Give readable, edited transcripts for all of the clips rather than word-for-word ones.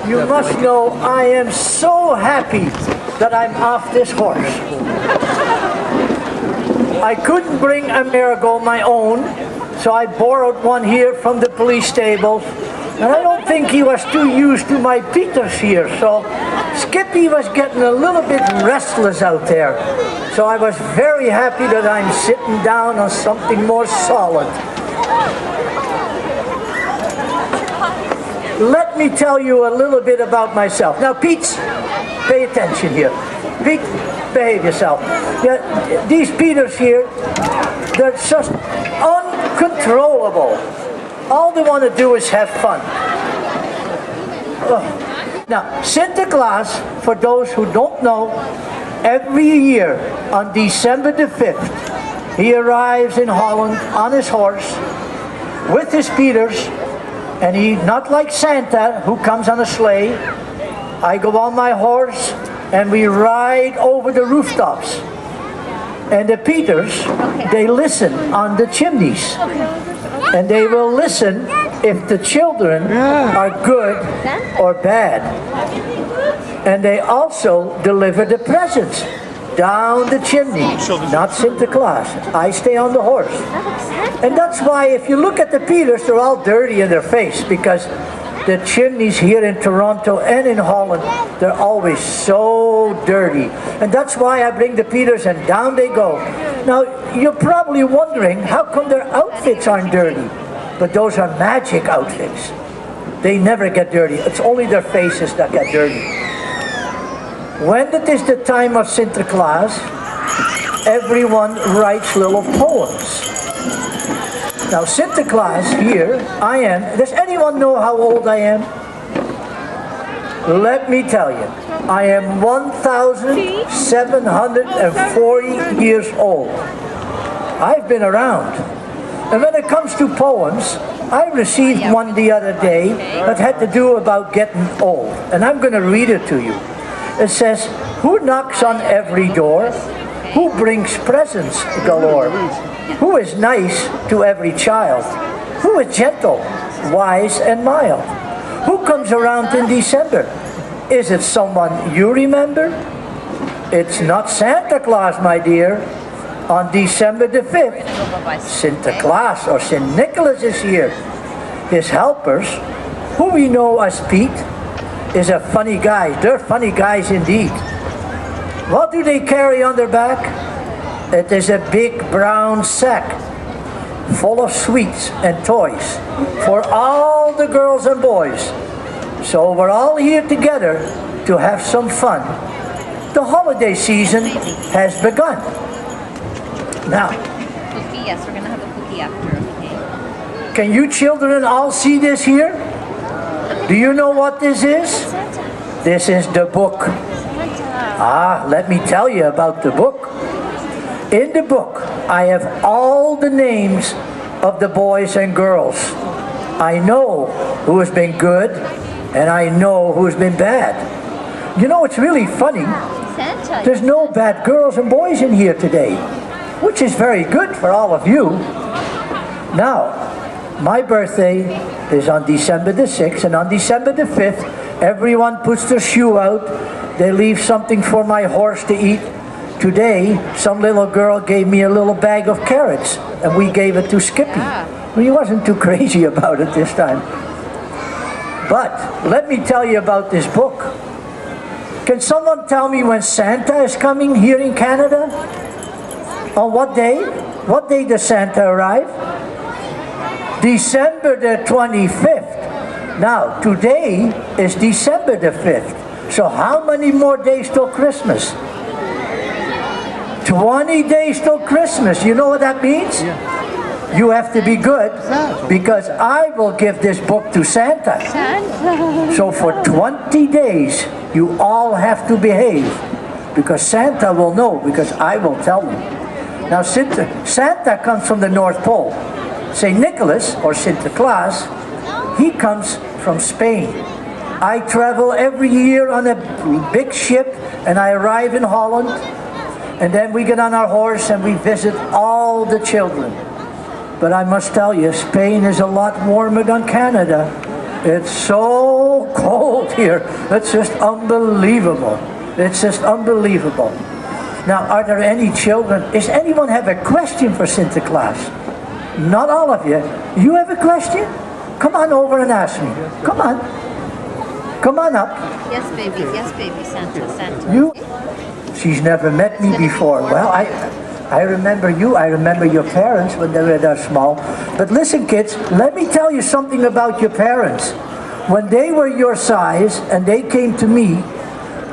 You must know I am so happy that I'm off this horse. I couldn't bring a marigold my own, so I borrowed one here from the police stables. And I don't think he was too used to my Peters here, so Skippy was getting a little bit restless out there. So I was very happy that I'm sitting down on something more solid. Let me tell you a little bit about myself. Now, Pete's, pay attention here. Pete, behave yourself. Yeah, these Peters here, they're just uncontrollable. All they want to do is have fun. Oh. Now, Sinterklaas, for those who don't know, every year on December the 5th, he arrives in Holland on his horse with his Peters, and he, not like Santa who comes on a sleigh, I go on my horse and we ride over the rooftops. And the Peters, they listen on the chimneys. And they will listen if the children are good or bad. And they also deliver the presents down the chimney, not Sinterklaas. I stay on the horse. And that's why if you look at the Peters, they're all dirty in their face, because the chimneys here in Toronto and in Holland, they're always so dirty. And that's why I bring the Peters and down they go. Now, you're probably wondering, how come their outfits aren't dirty? But those are magic outfits. They never get dirty. It's only their faces that get dirty. When it is the time of Sinterklaas, everyone writes little poems. Now, Sinterklaas here, I am. Does anyone know how old I am? Let me tell you, I am 1,740 years old. I've been around. And when it comes to poems, I received one the other day that had to do about getting old. And I'm going to read it to you. It says, who knocks on every door? Who brings presents galore? Who is nice to every child? Who is gentle, wise, and mild? Who comes around in December? Is it someone you remember? It's not Santa Claus, my dear. On December the 5th, Sinterklaas or St. Nicholas is here. His helpers, who we know as Pete, is a funny guy. They're funny guys indeed. What do they carry on their back? It is a big brown sack full of sweets and toys for all the girls and boys. So we're all here together to have some fun. The holiday season has begun. Now, cookie, yes, we're gonna have a cookie after, okay? Can you children all see this here? Do you know what this is? This is the book. Ah, let me tell you about the book. In the book, I have all the names of the boys and girls. I know who has been good, and I know who's been bad. You know, it's really funny. There's no bad girls and boys in here today, which is very good for all of you. Now, my birthday is on December the 6th, and on December the 5th, everyone puts their shoe out. They leave something for my horse to eat. Today, some little girl gave me a little bag of carrots, and we gave it to Skippy. Well, he wasn't too crazy about it this time. But let me tell you about this book. Can someone tell me when Santa is coming here in Canada? On what day? What day does Santa arrive? December the 25th. Now, today is December the 5th. So how many more days till Christmas? 20 days till Christmas. You know what that means? Yeah. You have to be good, because I will give this book to Santa. So for 20 days, you all have to behave, because Santa will know, because I will tell him. Now, Santa comes from the North Pole. St. Nicholas, or Sinterklaas, he comes from Spain. I travel every year on a big ship, and I arrive in Holland, and then we get on our horse and we visit all the children. But I must tell you, Spain is a lot warmer than Canada. It's so so cold here. It's just unbelievable. It's just unbelievable. Now, are there any children? Does anyone have a question for Sinterklaas? Not all of you. You have a question? Come on over and ask me. Come on. Come on up. Yes, baby, Santa. You? She's never met me before. Well, I remember you. I remember your parents when they were that small. But listen, kids, let me tell you something about your parents. When they were your size and they came to me,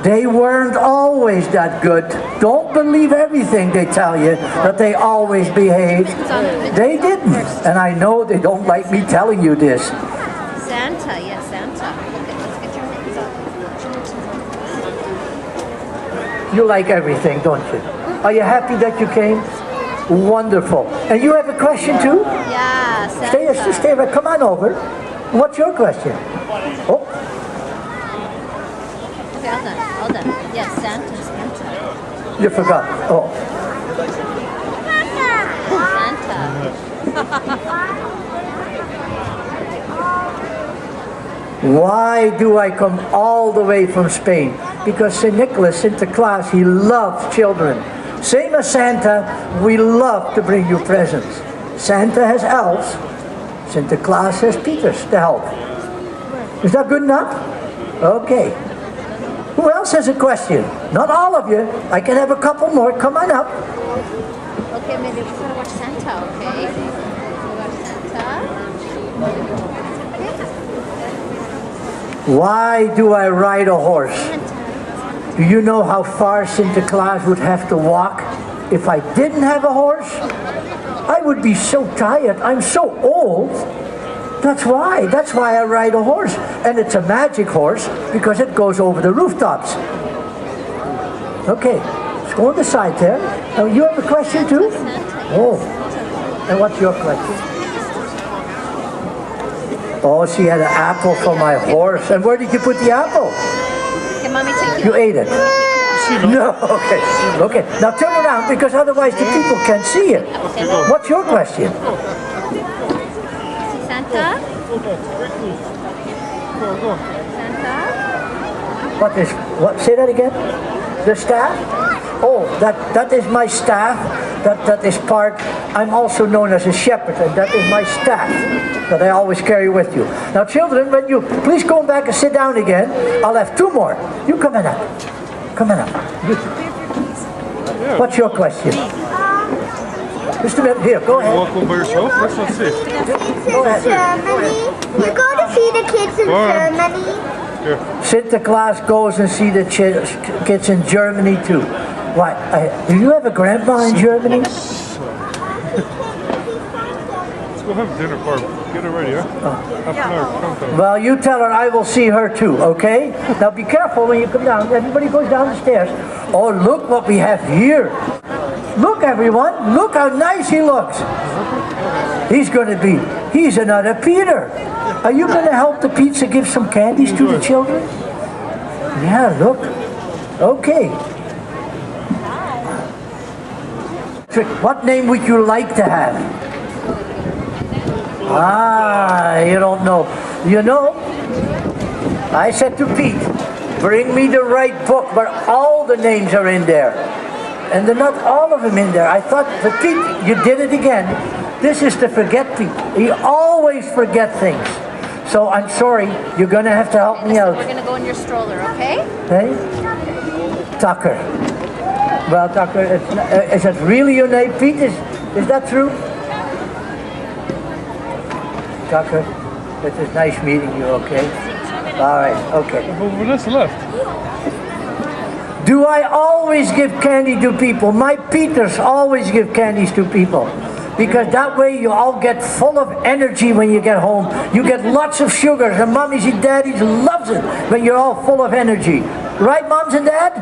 they weren't always that good. Don't believe everything they tell you, that they always behaved. They didn't. And I know they don't like me telling you this. Santa, yes, Santa. Let's get your hands up. You like everything, don't you? Are you happy that you came? Wonderful. And you have a question too? Yeah, Santa. Stay right. Come on over. What's your question? Oh. Okay, all done. Yes, Santa. You forgot. Oh. Santa. Why do I come all the way from Spain? Because St. Nicholas, Sinterklaas, he loves children. Same as Santa, we love to bring you presents. Santa has elves. Sinterklaas has Peters to help. Is that good enough? Okay. Who else has a question? Not all of you. I can have a couple more. Come on up. Okay, maybe we gotta watch Santa, okay? We watch Santa. Why do I ride a horse? Do you know how far Sinterklaas would have to walk if I didn't have a horse? I would be so tired. I'm so old. That's why I ride a horse. And it's a magic horse because it goes over the rooftops. Okay, let's go on the side there. Now you have a question too? Oh, and what's your question? Oh, she had an apple for my horse. And where did you put the apple? Can Mommy take it? You ate it. No, okay. Okay, now turn around because otherwise the people can't see it. What's your question? Santa? Santa? What? Say that again? The staff? Oh, that is my staff. That is part. I'm also known as a shepherd, and that is my staff that I always carry with you. Now, children, when you please go back and sit down again. I'll have two more. You come on up. Come on up. What's your question? Just a minute. Here, go ahead. Walk over yourself. Let's see. Go ahead. Germany. You go to see the kids in Germany. Sinterklaas goes and see the kids in Germany too. Why? Do you have a grandma in Germany? Let's go have dinner, Barb. Get her ready, huh? Half an hour. Countdown. Well, you tell her I will see her too, okay? Now be careful when you come down. Everybody goes down the stairs. Oh, look what we have here. Look, everyone. Look how nice he looks. He's another Peter. Are you going to help the pizza give some candies to the children? Yeah, look. Okay. What name would you like to have? You don't know. You know, I said to Pete, bring me the right book where all the names are in there. And they're not all of them in there. I thought, but Pete, you did it again. This is to forget Pete. He always forgets things. So I'm sorry, you're going to have to help me out. We're going to go in your stroller, okay? Hey? Tucker. Well, Tucker, is it really your name, Pete? Is that true? Tucker, it is nice meeting you, okay? All right, okay. But Vanessa left. Do I always give candy to people? My Peters always give candies to people. Because that way you all get full of energy when you get home. You get lots of sugars, and mommies and daddies loves it when you're all full of energy. Right, moms and dad?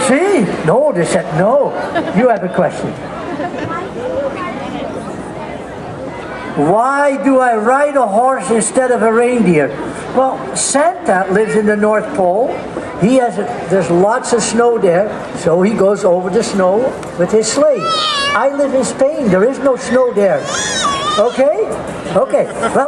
See? No, they said no. You have a question. Why do I ride a horse instead of a reindeer? Well, Santa lives in the North Pole. There's lots of snow there, so he goes over the snow with his sleigh. I live in Spain. There is no snow there. Okay? Okay. Well.